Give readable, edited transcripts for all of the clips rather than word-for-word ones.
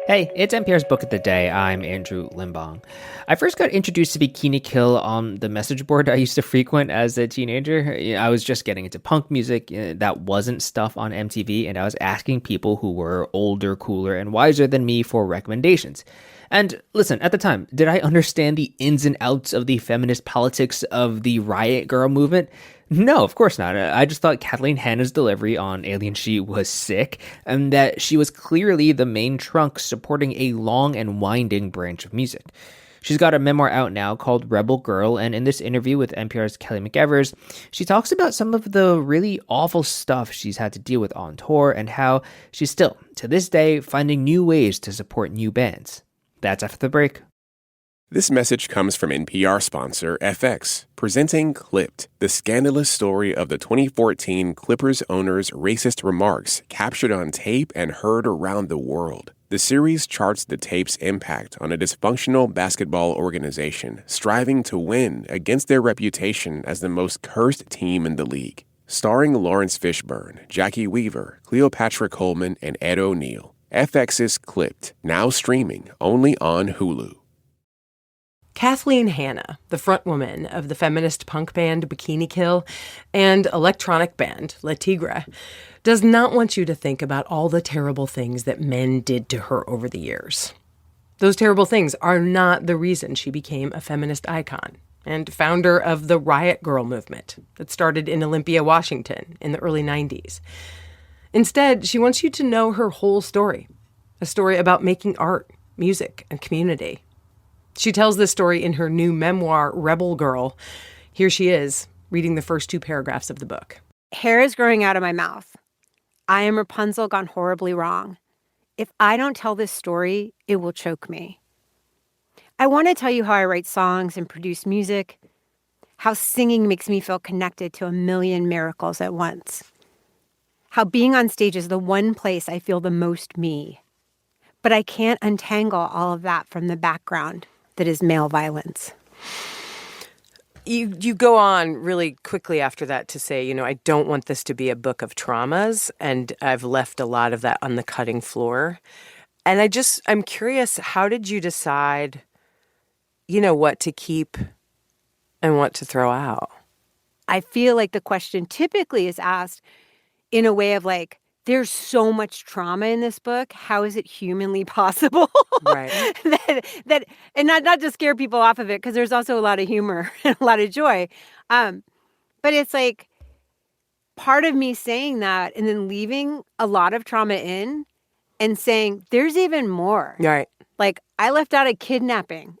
Hey, it's NPR's Book of the Day. I'm Andrew Limbong. I first got introduced to Bikini Kill on the message board I used to frequent as a teenager. I was just getting into punk music that wasn't stuff on MTV, and I was asking people who were older, cooler, and wiser than me for recommendations. And listen, at the time, did I understand the ins and outs of the feminist politics of the riot grrrl movement? No, of course not. I just thought Kathleen Hanna's delivery on Alien Sheet was sick, and that she was clearly the main trunk supporting a long and winding branch of music. She's got a memoir out now called Rebel Girl, and in this interview with NPR's Kelly McEvers, she talks about some of the really awful stuff she's had to deal with on tour and how she's still, to this day, finding new ways to support new bands. That's after the break. This message comes from NPR sponsor FX, presenting Clipped, the scandalous story of the 2014 Clippers owner's racist remarks captured on tape and heard around the world. The series charts the tape's impact on a dysfunctional basketball organization striving to win against their reputation as the most cursed team in the league. Starring Lawrence Fishburne, Jackie Weaver, Cleopatra Coleman, and Ed O'Neill. FX's Clipped, now streaming only on Hulu. Kathleen Hanna, the frontwoman of the feminist punk band Bikini Kill and electronic band Tigre, does not want you to think about all the terrible things that men did to her over the years. Those terrible things are not the reason she became a feminist icon and founder of the riot grrrl movement that started in Olympia, Washington in the early 90s. Instead, she wants you to know her whole story, a story about making art, music, and community. She tells this story in her new memoir, Rebel Girl. Here she is, reading the first 2 paragraphs of the book. Hair is growing out of my mouth. I am Rapunzel gone horribly wrong. If I don't tell this story, it will choke me. I want to tell you how I write songs and produce music, how singing makes me feel connected to a million miracles at once, how being on stage is the one place I feel the most me. But I can't untangle all of that from the background that is male violence. You go on really quickly after that to say, I don't want this to be a book of traumas, and I've left a lot of that on the cutting floor. And I'm curious, how did you decide, what to keep and what to throw out? I feel like the question typically is asked in a way of like, there's so much trauma in this book. How is it humanly possible? Right. that and not to scare people off of it, because there's also a lot of humor and a lot of joy. But it's like part of me saying that and then leaving a lot of trauma in and saying there's even more. Right. Like I left out a kidnapping,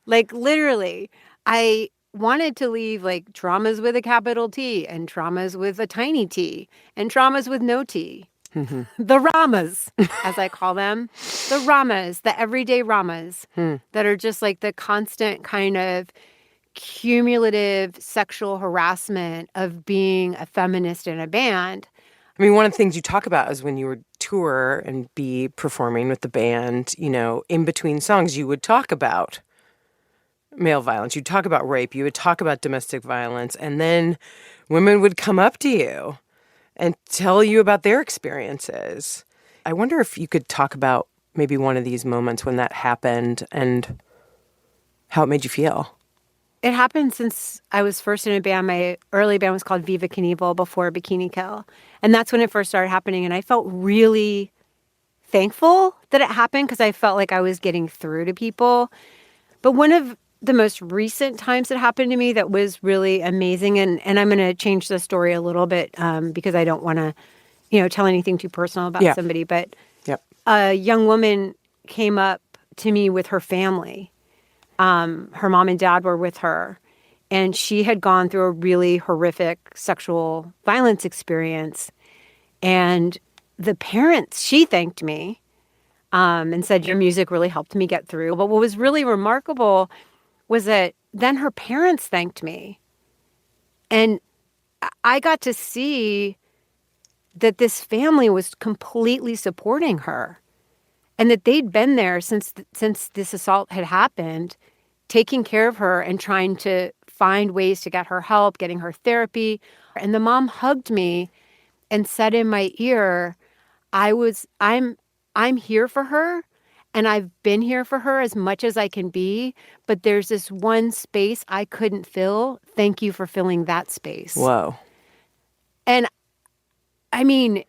like literally. I wanted to leave like traumas with a capital T and traumas with a tiny t and traumas with no t. Mm-hmm. The ramas, as I call them. The ramas, the everyday ramas that are just like the constant kind of cumulative sexual harassment of being a feminist in a band. I mean, one of the things you talk about is when you would tour and be performing with the band, in between songs, you would talk about male violence. You'd talk about rape. You would talk about domestic violence. And then women would come up to you and tell you about their experiences. I wonder if you could talk about maybe one of these moments when that happened and how it made you feel. It happened since I was first in a band. My early band was called Viva Knievel before Bikini Kill. And that's when it first started happening. And I felt really thankful that it happened because I felt like I was getting through to people. But one of the most recent times it happened to me that was really amazing, and I'm going to change the story a little bit because I don't want to, tell anything too personal about somebody. But a young woman came up to me with her family. Her mom and dad were with her, and she had gone through a really horrific sexual violence experience. And the parents, she thanked me and said, your music really helped me get through. But what was really remarkable was that then her parents thanked me. And I got to see that this family was completely supporting her and that they'd been there since this assault had happened, taking care of her and trying to find ways to get her help, getting her therapy. And the mom hugged me and said in my ear, I'm I'm here for her and I've been here for her as much as I can be, but there's this one space I couldn't fill. Thank you for filling that space. Whoa. And I mean,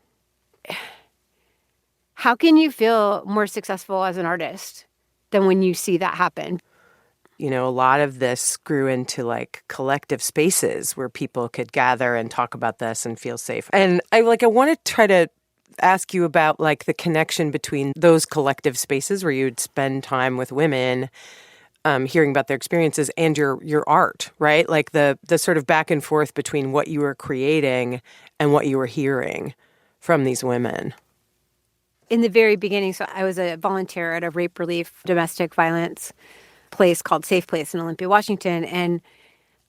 how can you feel more successful as an artist than when you see that happen? You know, a lot of this grew into like collective spaces where people could gather and talk about this and feel safe. And I want to try to ask you about like the connection between those collective spaces where you'd spend time with women, hearing about their experiences, and your art, right? Like the sort of back and forth between what you were creating and what you were hearing from these women. In the very beginning, so I was a volunteer at a rape relief domestic violence place called Safe Place in Olympia, Washington. And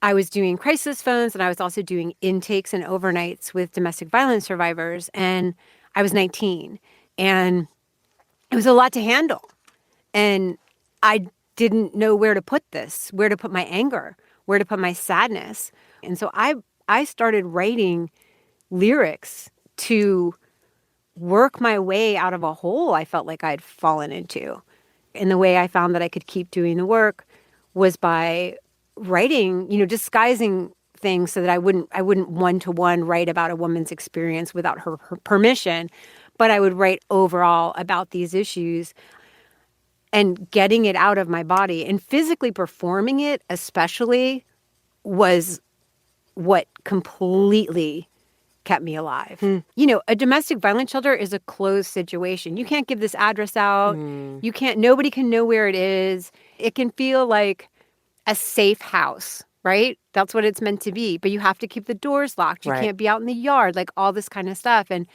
I was doing crisis phones, and I was also doing intakes and overnights with domestic violence survivors. And I was 19, and it was a lot to handle. And I didn't know where to put this, where to put my anger, where to put my sadness. And so I started writing lyrics to work my way out of a hole I felt like I'd fallen into. And the way I found that I could keep doing the work was by writing, disguising things so that I wouldn't one-to-one write about a woman's experience without her permission, but I would write overall about these issues and getting it out of my body and physically performing it especially was what completely kept me alive. A domestic violence shelter is a closed situation. You can't give this address out. Nobody can know where it is. It can feel like a safe house, right? That's what it's meant to be. But you have to keep the doors locked. You can't be out in the yard, like all this kind of stuff. And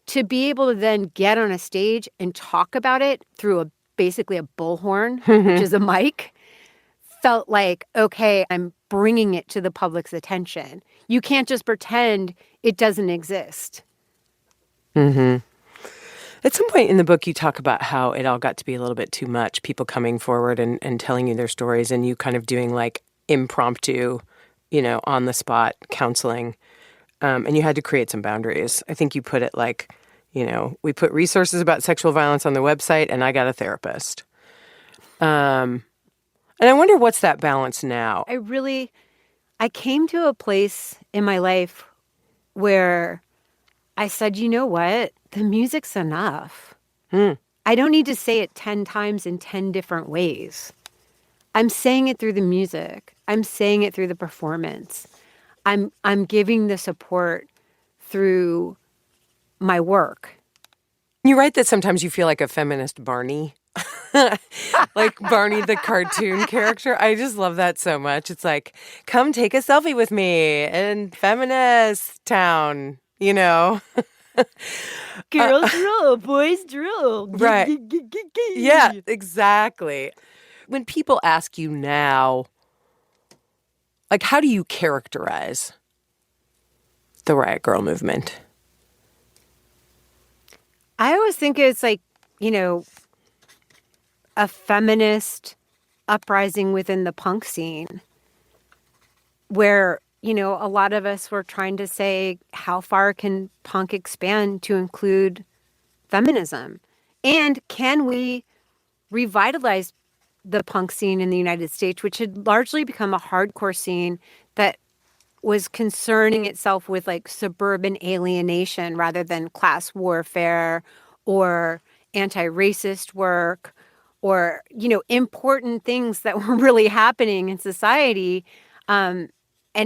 to be able to then get on a stage and talk about it through basically a bullhorn, which is a mic, felt like, okay, I'm bringing it to the public's attention. You can't just pretend it doesn't exist. Mm-hmm. At some point in the book, you talk about how it all got to be a little bit too much, people coming forward and telling you their stories, and you kind of doing like impromptu, on the spot counseling. And you had to create some boundaries. I think you put it like, we put resources about sexual violence on the website, and I got a therapist. And I wonder what's that balance now? I came to a place in my life where I said, you know what? The music's enough. I don't need to say it 10 times in 10 different ways. I'm saying it through the music. I'm saying it through the performance. I'm giving the support through my work. You write that sometimes you feel like a feminist Barney. Like Barney the cartoon character. I just love that so much. It's like, come take a selfie with me in feminist town, Girls drill, boys drill. Right. Yeah, exactly. When people ask you now, like, how do you characterize the Riot Grrrl movement? I always think it's like, a feminist uprising within the punk scene where, a lot of us were trying to say, how far can punk expand to include feminism? And can we revitalize the punk scene in the United States, which had largely become a hardcore scene that was concerning itself with like suburban alienation rather than class warfare or anti-racist work or, important things that were really happening in society. And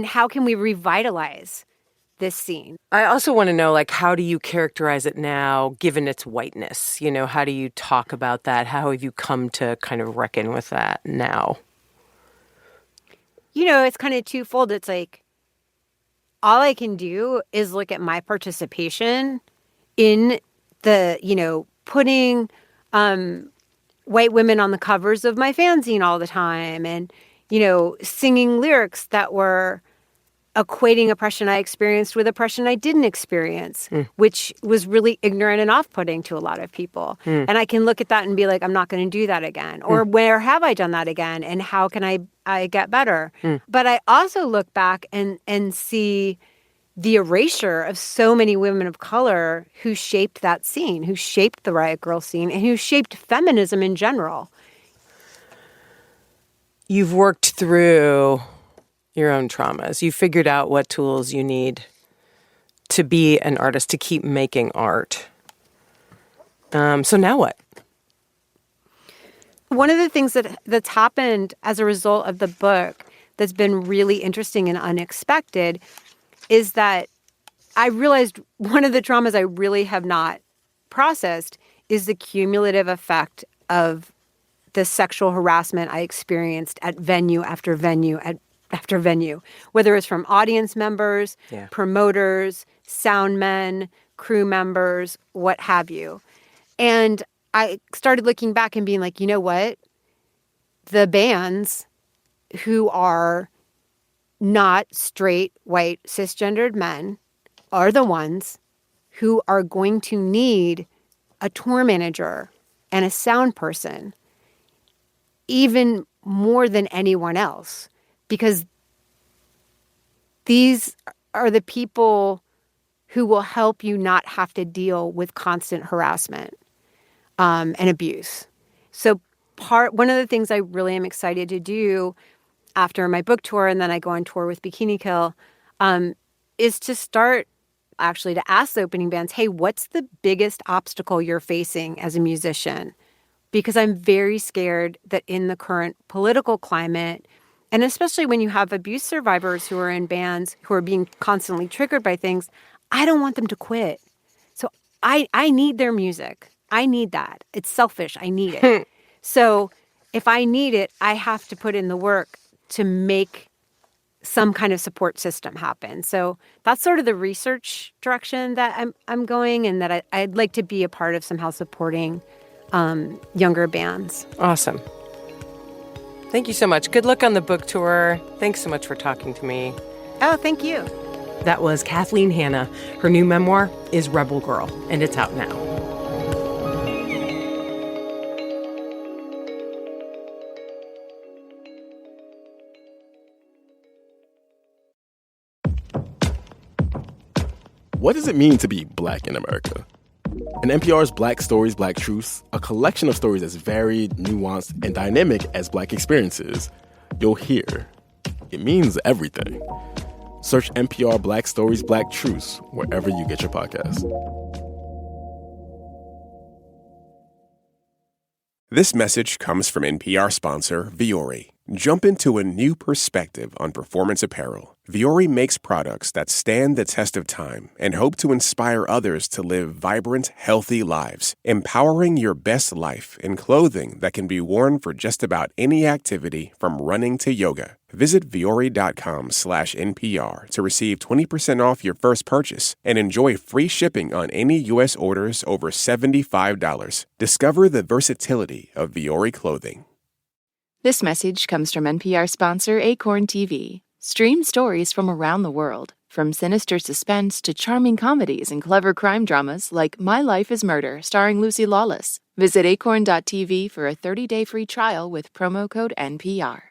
how can we revitalize this scene? I also want to know, like, how do you characterize it now, given its whiteness? How do you talk about that? How have you come to kind of reckon with that now? It's kind of twofold. It's like, all I can do is look at my participation in the, putting white women on the covers of my fanzine all the time and, singing lyrics that were equating oppression I experienced with oppression I didn't experience, which was really ignorant and off-putting to a lot of people. And I can look at that and be like, I'm not going to do that again. Or where have I done that again? And how can I get better? But I also look back and see, the erasure of so many women of color who shaped that scene, who shaped the Riot Grrrl scene, and who shaped feminism in general. You've worked through your own traumas. You figured out what tools you need to be an artist, to keep making art. So now what? One of the things that's happened as a result of the book that's been really interesting and unexpected is that I realized one of the traumas I really have not processed is the cumulative effect of the sexual harassment I experienced at venue after venue after venue, whether it's from audience members, promoters, sound men, crew members, what have you. And I started looking back and being like, you know what? The bands who are not straight, white, cisgendered men are the ones who are going to need a tour manager and a sound person even more than anyone else, because these are the people who will help you not have to deal with constant harassment and abuse. So one of the things I really am excited to do after my book tour, and then I go on tour with Bikini Kill, is to start actually to ask the opening bands, hey, what's the biggest obstacle you're facing as a musician? Because I'm very scared that in the current political climate, and especially when you have abuse survivors who are in bands who are being constantly triggered by things, I don't want them to quit. So I need their music. I need that. It's selfish. I need it. So if I need it, I have to put in the work to make some kind of support system happen. So that's sort of the research direction that I'm going, and that I'd like to be a part of somehow supporting younger bands. Awesome. Thank you so much. Good luck on the book tour. Thanks so much for talking to me. Oh, thank you. That was Kathleen Hanna. Her new memoir is Rebel Girl, and it's out now. What does it mean to be Black in America? In NPR's Black Stories, Black Truths, a collection of stories as varied, nuanced, and dynamic as Black experiences, you'll hear it means everything. Search NPR Black Stories, Black Truths wherever you get your podcasts. This message comes from NPR sponsor Vuori. Jump into a new perspective on performance apparel. Vuori makes products that stand the test of time and hope to inspire others to live vibrant, healthy lives, empowering your best life in clothing that can be worn for just about any activity from running to yoga. Visit Vuori.com/NPR to receive 20% off your first purchase and enjoy free shipping on any U.S. orders over $75. Discover the versatility of Vuori clothing. This message comes from NPR sponsor Acorn TV. Stream stories from around the world, from sinister suspense to charming comedies and clever crime dramas like My Life is Murder, starring Lucy Lawless. Visit acorn.tv for a 30-day free trial with promo code NPR.